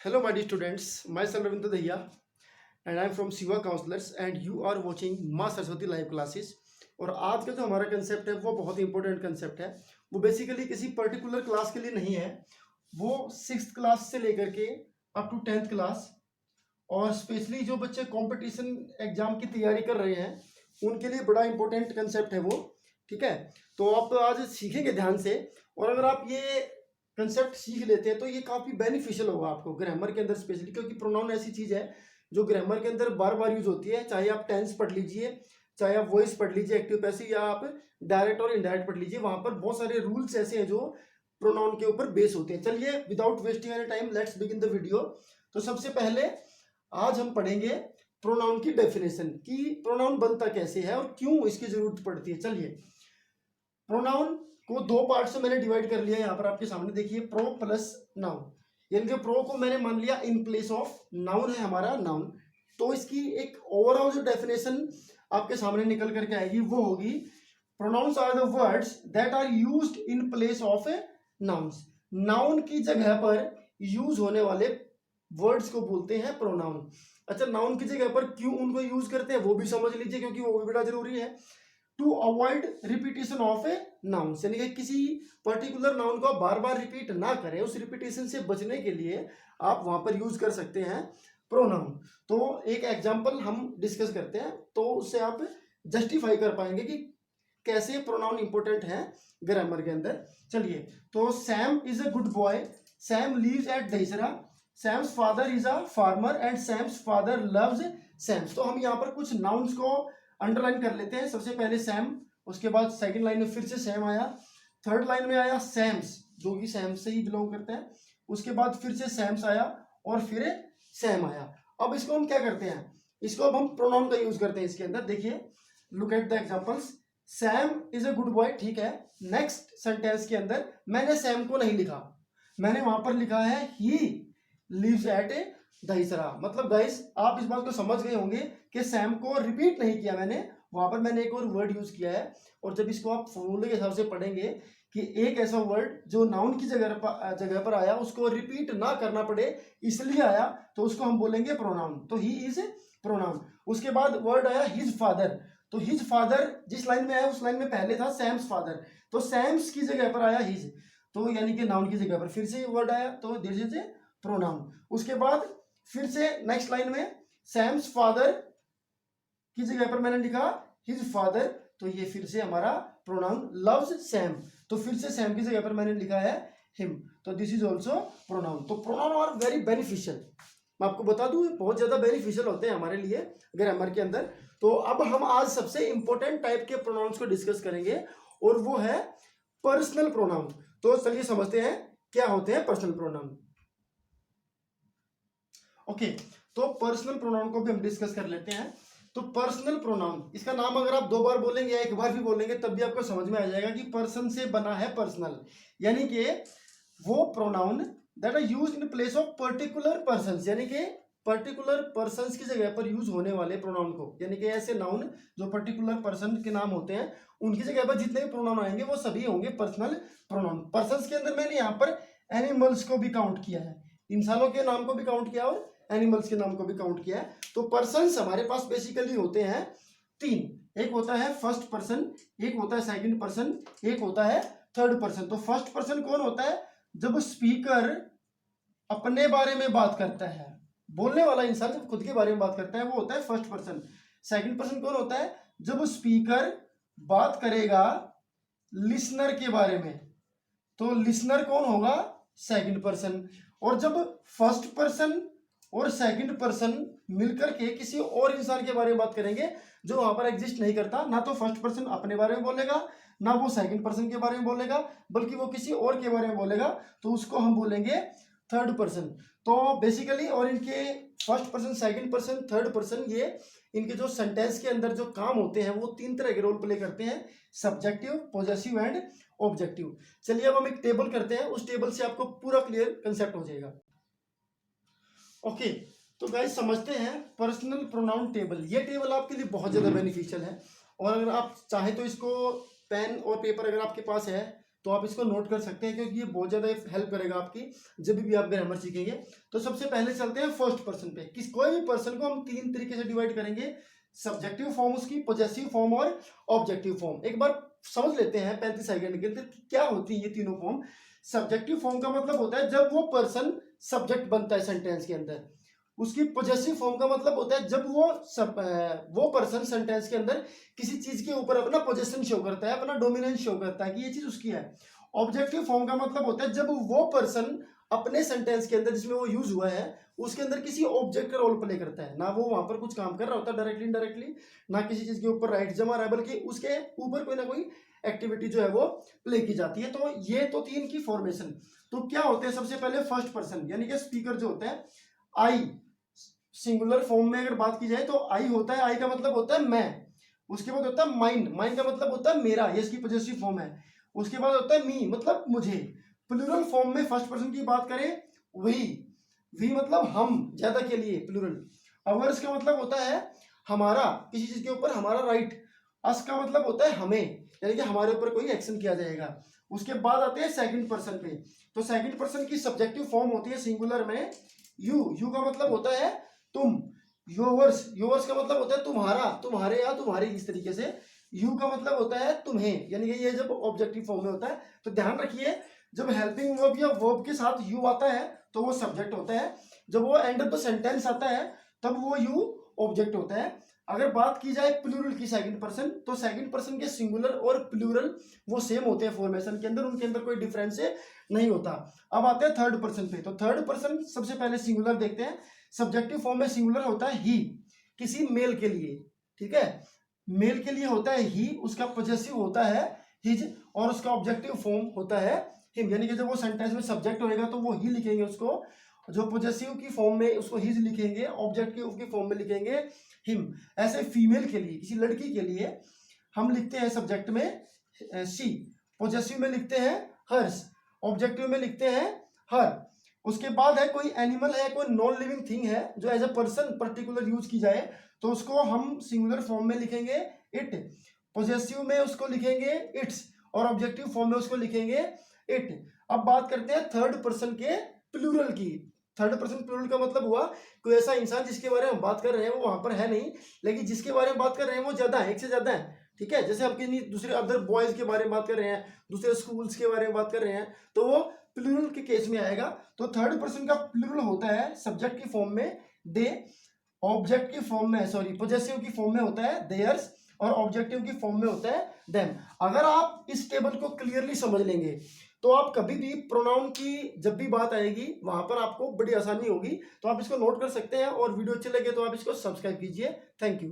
Hello, my dear students. Myself Ravinder Dahiya, and I am from Siva Counselors, and you are watching माँ Saraswati live classes. और आज का जो हमारा concept है वो बहुत ही इंपॉर्टेंट कंसेप्ट है। वो बेसिकली किसी पर्टिकुलर क्लास के लिए नहीं है, वो 6th क्लास से लेकर के अप टू 10th क्लास, और स्पेशली जो बच्चे कंपटीशन एग्जाम की तैयारी कर रहे हैं उनके लिए बड़ा इंपॉर्टेंट कंसेप्ट है वो। ठीक है, तो आप आज सीखेंगे ध्यान से, और अगर आप ये कंसेप्ट सीख लेते हैं तो ये काफ़ी बेनिफिशियल होगा आपको ग्रामर के अंदर स्पेशली, क्योंकि प्रोनाउन ऐसी चीज़ है जो ग्रामर के अंदर बार बार यूज होती है। चाहे आप टेंस पढ़ लीजिए, चाहे आप वॉइस पढ़ लीजिए एक्टिव पैसिव, या आप डायरेक्ट और इनडायरेक्ट पढ़ लीजिए, वहां पर बहुत सारे रूल्स ऐसे हैं जो प्रोनाउन के ऊपर बेस होते हैं। चलिए without wasting any time let's begin the video. तो सबसे पहले आज हम पढ़ेंगे प्रोनाउन की डेफिनेशन, कि प्रोनाउन बनता कैसे है और क्यों इसकी जरूरत पड़ती है। चलिए, प्रोनाउन को दो पार्ट से मैंने डिवाइड कर लिया। यहाँ पर आपके सामने देखिए, प्रो प्लस नाउन, यानी कि प्रो को मैंने मान लिया इन प्लेस ऑफ नाउन है हमारा नाउन। तो इसकी एक ओवरऑल जो डेफिनेशन आपके सामने निकल करके आएगी वो होगी, pronouns are the words that are used in place of nouns. Noun की जगह पर यूज होने वाले वर्ड्स को बोलते हैं प्रोनाउन। अच्छा, नाउन की जगह पर क्यों उनको यूज करते हैं वो भी समझ लीजिए, क्योंकि वो भी बड़ा जरूरी है। To avoid repetition of a noun, यानी कि किसी पर्टिकुलर नाउन को आप बार बार रिपीट ना करें, उस रिपीटेशन से बचने के लिए आप वहां पर यूज कर सकते हैं प्रोनाउन। तो एक एग्जांपल हम डिस्कस करते हैं, तो उससे आप जस्टिफाई कर पाएंगे कि कैसे प्रोनाउन इंपॉर्टेंट है ग्रामर के अंदर। चलिए, तो Sam is a good boy, Sam lives at Dahisara, Sam's father is a farmer and Sam's father loves Sam's. तो हम यहाँ पर कुछ नाउन्स को अंडरलाइन कर लेते हैं। सबसे पहले सैम, उसके बाद सेकंड लाइन में फिर से सैम आया, थर्ड लाइन में आया सैम्स जो कि सैम से ही बिलोंग करते हैं, उसके बाद फिर से सैम्स आया और फिर सैम आया। अब इसको हम क्या करते हैं, इसको अब हम प्रोनाउन का यूज करते हैं इसके अंदर। देखिए, look at the examples. Sam is a good boy, ठीक है। नेक्स्ट सेंटेंस के अंदर मैंने सैम को नहीं लिखा, मैंने वहां पर लिखा है ही लिव्स एट दहीसरा। मतलब गाइस, आप इस बात को समझ गए होंगे कि सैम को रिपीट नहीं किया मैंने, वहां पर मैंने एक और वर्ड यूज किया है। और जब इसको आप फॉर्मूले के हिसाब से पढ़ेंगे कि एक ऐसा वर्ड जो नाउन की जगह पर आया उसको रिपीट ना करना पड़े इसलिए आया, तो उसको हम बोलेंगे प्रोनाउन। तो ही इज प्रोनाउन। उसके बाद वर्ड आया हिज फादर, तो हिज फादर जिस लाइन में आया उस लाइन में पहले था सैम्स फादर, तो सैम्स की जगह पर आया हिज, तो यानी कि नाउन की जगह पर फिर से वर्ड आया, तो दिस इज प्रोनाउन। उसके बाद फिर से नेक्स्ट लाइन में सैम्स फादर की जगह पर मैंने लिखा हिज फादर, तो ये फिर से हमारा प्रोनाउन। लव्स सैम, तो फिर से सैम की जगह पर मैंने लिखा है हिम, तो दिस इज ऑल्सो प्रोनाउन। तो प्रोनाउन आर वेरी बेनिफिशियल, मैं आपको बता दूं बहुत ज्यादा बेनिफिशियल होते हैं हमारे लिए ग्रामर के अंदर। तो अब हम आज सबसे इंपॉर्टेंट टाइप के प्रोनाउंस को डिस्कस करेंगे, और वो है पर्सनल प्रोनाउन। तो चलिए समझते हैं क्या होते हैं पर्सनल प्रोनाउन। ओके, तो पर्सनल प्रोनाउन को भी हम डिस्कस कर लेते हैं। तो पर्सनल प्रोनाउन, इसका नाम अगर आप दो बार बोलेंगे या एक बार भी बोलेंगे तब भी आपको समझ में आ जाएगा कि पर्सन से बना है पर्सनल, यानी कि वो pronoun that are used in place of particular persons, यानी कि पर्टिकुलर पर्संस की जगह पर यूज होने वाले प्रोनाउन को, यानी कि ऐसे नाउन जो पर्टिकुलर पर्सन के नाम होते हैं उनकी जगह पर जितने भी प्रोनाउन आएंगे वो सभी होंगे पर्सनल प्रोनाउन। पर्संस के अंदर मैंने यहाँ पर एनिमल्स को भी काउंट किया है, इंसानों के नाम को भी काउंट किया और एनिमल्स के नाम को भी काउंट किया है। तो पर्सन्स हमारे पास बेसिकली होते हैं तीन, एक होता है फर्स्ट पर्सन, एक होता है सेकंड पर्सन, एक होता है थर्ड पर्सन। तो फर्स्ट पर्सन कौन होता है, जब स्पीकर अपने बारे में बात करता है, बोलने वाला इंसान जब खुद के बारे में बात करता है वो होता है फर्स्ट पर्सन। सेकंड पर्सन कौन होता है, जब स्पीकर बात करेगा लिसनर के बारे में, तो लिसनर कौन होगा, सेकंड पर्सन। और जब फर्स्ट पर्सन और सेकंड पर्सन मिलकर के किसी और इंसान के बारे में बात करेंगे जो वहां पर एग्जिस्ट नहीं करता, ना तो फर्स्ट पर्सन अपने बारे में बोलेगा ना वो सेकंड पर्सन के बारे में बोलेगा, बल्कि वो किसी और के बारे में बोलेगा, तो उसको हम बोलेंगे थर्ड पर्सन। तो बेसिकली, और इनके first person second person third person, ये इनके जो सेंटेंस के अंदर जो काम होते हैं वो तीन तरह के रोल प्ले करते हैं, सब्जेक्टिव, पॉजेसिव एंड ऑब्जेक्टिव। चलिए अब हम एक टेबल करते हैं, उस टेबल से आपको पूरा क्लियर कंसेप्ट हो जाएगा। ओके, तो गाइस समझते हैं पर्सनल प्रोनाउन टेबल। ये टेबल आपके लिए बहुत ज़्यादा बेनिफिशियल है, और अगर आप चाहें तो इसको पेन और पेपर अगर आपके पास है तो आप इसको नोट कर सकते हैं क्योंकि ये बहुत ज़्यादा हेल्प करेगा आपकी जब भी आप ग्रामर सीखेंगे। तो सबसे पहले चलते हैं फर्स्ट पर्सन पे। कोई भी पर्सन को हम 3 तरीके से डिवाइड करेंगे, सब्जेक्टिव फॉर्म उसकी, पॉजेसिव फॉर्म और ऑब्जेक्टिव फॉर्म। एक बार समझ लेते हैं 35 सेकंड के अंदर कि क्या होती है ये तीनों फॉर्म। सब्जेक्टिव फॉर्म का मतलब होता है जब वो पर्सन सब्जेक्ट बनता है सेंटेंस के अंदर। उसकी पॉजेसिव फॉर्म का मतलब होता है जब वो पर्सन सेंटेंस के अंदर किसी चीज के ऊपर अपना पोजेशन शो करता है, अपना डोमिनेंस शो करता है कि ये चीज उसकी है। ऑब्जेक्टिव फॉर्म का मतलब होता है जब वो पर्सन अपने सेंटेंस के अंदर जिसमें वो यूज हुआ है उसके अंदर किसी ऑब्जेक्ट का रोल प्ले करता है। ना वो वहां पर कुछ काम कर रहा होता है डायरेक्टली इनडायरेक्टली, ना किसी चीज के ऊपर राइट जमा रहा है, बल्कि उसके ऊपर कोई ना कोई एक्टिविटी जो है वो प्ले की जाती है। तो ये तो 3 की फॉर्मेशन। तो क्या होते हैं, सबसे पहले फर्स्ट पर्सन यानी कि स्पीकर जो होता है, आई सिंगुलर फॉर्म में अगर बात की जाए तो आई होता है, आई का मतलब होता है मैं। उसके बाद होता है माइन, माइन का मतलब होता है मेरा, ये इसकी पॉजेसिव फॉर्म है। उसके बाद होता है मी, मतलब मुझे। प्लूरल फॉर्म में फर्स्ट पर्सन की बात करें, वी मतलब हम, ज्यादा के लिए प्लूरल। अवर्स का मतलब होता है हमारा, किसी चीज के ऊपर हमारा राइट। अस का मतलब होता है हमें, यानी कि हमारे ऊपर कोई एक्शन किया जाएगा। उसके बाद आते हैं सेकंड पर्सन पे। तो सेकंड पर्सन की सब्जेक्टिव फॉर्म होती है सिंगुलर में यू का मतलब होता है तुम। योवर्स का मतलब होता है तुम्हारा, तुम्हारे या तुम्हारी, इस तरीके से। यू का मतलब होता है तुम्हें, यानी कि ये जब ऑब्जेक्टिव फॉर्म में होता है। तो ध्यान रखिए, जब हेल्पिंग वर्ब या वर्ब के साथ यू आता है तो वो सब्जेक्ट होता है, जब वो एंड ऑफ द सेंटेंस आता है तब वो यू ऑब्जेक्ट होता है। अगर बात की जाए प्लूरल की सेकंड पर्सन, तो सेकंड पर्सन के सिंगुलर और प्लूरल वो सेम होते हैं फॉर्मेशन के अंदर, उनके अंदर कोई डिफरेंस नहीं होता। अब आते हैं थर्ड पर्सन पे। तो थर्ड पर्सन सबसे पहले सिंगुलर देखते हैं। सब्जेक्टिव फॉर्म में सिंगुलर होता है ही, किसी मेल के लिए, ठीक है, मेल के लिए होता है ही। उसका पॉजेसिव होता है हिज और उसका ऑब्जेक्टिव फॉर्म होता है हिम, यानी कि जब वो सेंटेंस में सब्जेक्ट होएगा तो वो ही लिखेंगे उसको, जो पॉजेसिव की फॉर्म में उसको हिज लिखेंगे, ऑब्जेक्टिव की फॉर्म में लिखेंगे हिम। ऐसे फीमेल के लिए, किसी लड़की के लिए हम लिखते हैं सब्जेक्ट में शी, पॉजेसिव में लिखते हैं हर्स, ऑब्जेक्टिव में लिखते हैं हर। उसके बाद है कोई एनिमल है, कोई नॉन लिविंग थिंग है जो as a person particular use की जाए तो उसको हम सिंगुलर फॉर्म में लिखेंगे इट, पॉजेसिव में उसको लिखेंगे इट्स और ऑब्जेक्टिव फॉर्म में उसको लिखेंगे इट। अब बात करते हैं थर्ड पर्सन के प्लूरल की। थर्ड पर्सन प्लूरल का मतलब हुआ कोई ऐसा इंसान जिसके बारे में हम बात कर रहे हैं वो वहां पर है नहीं, लेकिन जिसके बारे में बात कर रहे हैं वो ज्यादा है, एक से ज्यादा है, ठीक है। जैसे आप किसी दूसरे अदर बॉयज के बारे में बात कर रहे हैं, दूसरे स्कूल्स के बारे में बात कर रहे हैं, तो वो प्लूरल के केस में आएगा। तो थर्ड पर्सन का प्लूरल होता है सब्जेक्ट की फॉर्म में दे, ऑब्जेक्ट की फॉर्म में पॉजेसिव की फॉर्म में होता है देयर्स और ऑब्जेक्टिव की फॉर्म में होता है देम। अगर आप इस टेबल को क्लियरली समझ लेंगे तो आप कभी भी प्रोनाउन की जब भी बात आएगी वहां पर आपको बड़ी आसानी होगी। तो आप इसको नोट कर सकते हैं और वीडियो अच्छे लगे तो आप इसको सब्सक्राइब कीजिए। Thank you.